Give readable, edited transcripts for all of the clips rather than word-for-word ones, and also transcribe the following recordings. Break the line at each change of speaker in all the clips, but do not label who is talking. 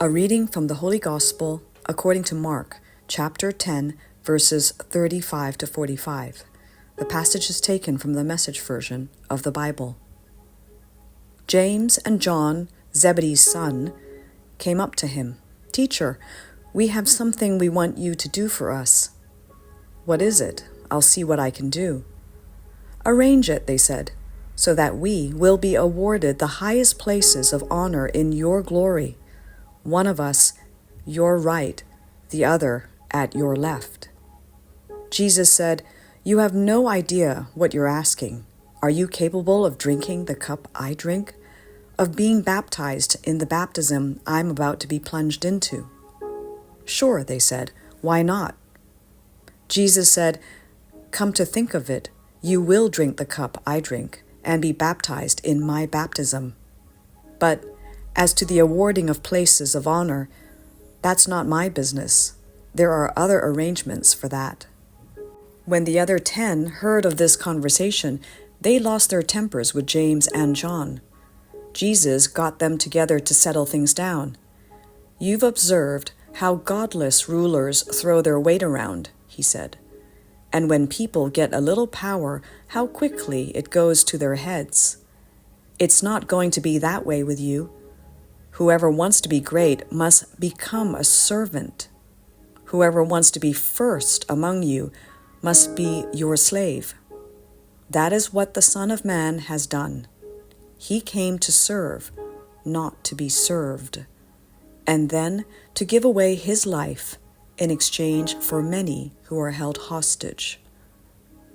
A reading from the Holy Gospel according to Mark, chapter 10, verses 35 to 45. The passage is taken from the Message version of the Bible. James and John, Zebedee's son, came up to him. "Teacher, we have something we want you to do for us." "What is it? I'll see what I can do." "Arrange it," they said, "so that we will be awarded the highest places of honor in your glory. One of us your right, the other at your left." Jesus said, "You have no idea what you're asking. Are you capable of drinking the cup I drink? Of being baptized in the baptism I'm about to be plunged into?" "Sure," they said. "Why not?" Jesus said, "Come to think of it, you will drink the cup I drink and be baptized in my baptism. But as to the awarding of places of honor, that's not my business. There are other arrangements for that." When the other 10 heard of this conversation, they lost their tempers with James and John. Jesus got them together to settle things down. "You've observed how godless rulers throw their weight around," he said. "And when people get a little power, how quickly it goes to their heads. It's not going to be that way with you. Whoever wants to be great must become a servant. Whoever wants to be first among you must be your slave. That is what the Son of Man has done. He came to serve, not to be served, and then to give away his life in exchange for many who are held hostage."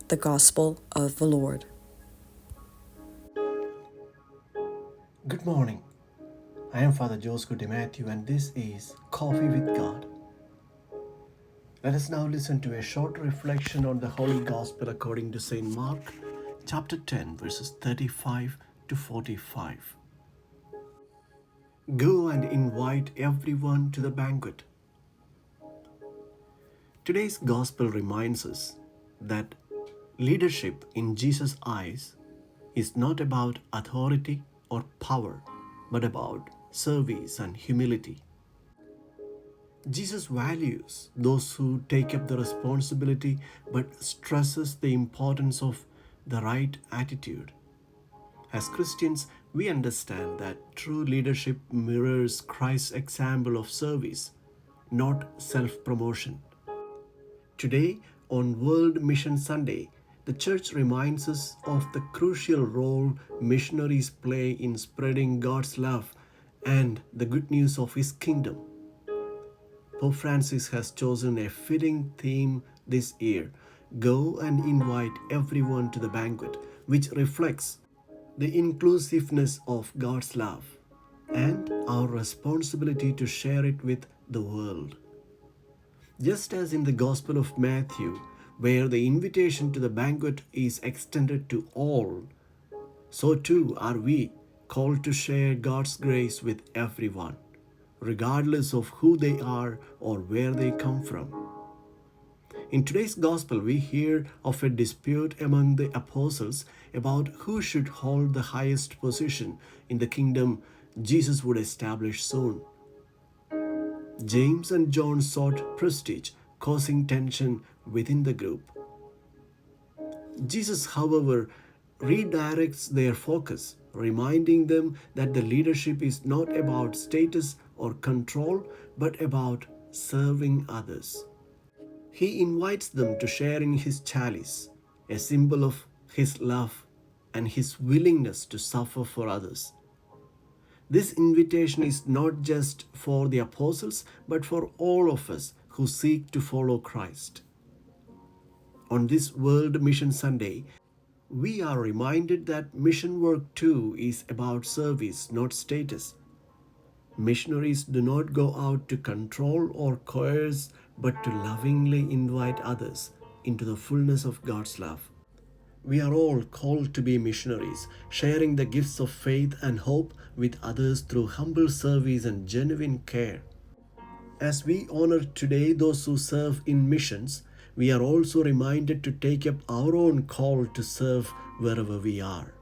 The Gospel of the Lord.
Good morning. I am Father Joseph Matthew, and this is Coffee with God. Let us now listen to a short reflection on the Holy Gospel according to St. Mark, chapter 10, verses 35 to 45. Go and invite everyone to the banquet. Today's Gospel reminds us that leadership in Jesus' eyes is not about authority or power, but about service and humility. Jesus values those who take up the responsibility but stresses the importance of the right attitude. As Christians, we understand that true leadership mirrors Christ's example of service, not self-promotion. Today, on World Mission Sunday, the Church reminds us of the crucial role missionaries play in spreading God's love and the good news of His kingdom. Pope Francis has chosen a fitting theme this year: "Go and invite everyone to the banquet," which reflects the inclusiveness of God's love and our responsibility to share it with the world. Just as in the Gospel of Matthew, where the invitation to the banquet is extended to all, so too are we called to share God's grace with everyone, regardless of who they are or where they come from. In today's Gospel, we hear of a dispute among the apostles about who should hold the highest position in the kingdom Jesus would establish soon. James and John sought prestige, causing tension within the group. Jesus, however, redirects their focus, reminding them that the leadership is not about status or control, but about serving others. He invites them to share in his chalice, a symbol of his love and his willingness to suffer for others. This invitation is not just for the apostles, but for all of us who seek to follow Christ. On this World Mission Sunday, we are reminded that mission work too is about service, not status. Missionaries do not go out to control or coerce, but to lovingly invite others into the fullness of God's love. We are all called to be missionaries, sharing the gifts of faith and hope with others through humble service and genuine care. As we honor today those who serve in missions, we are also reminded to take up our own call to serve wherever we are.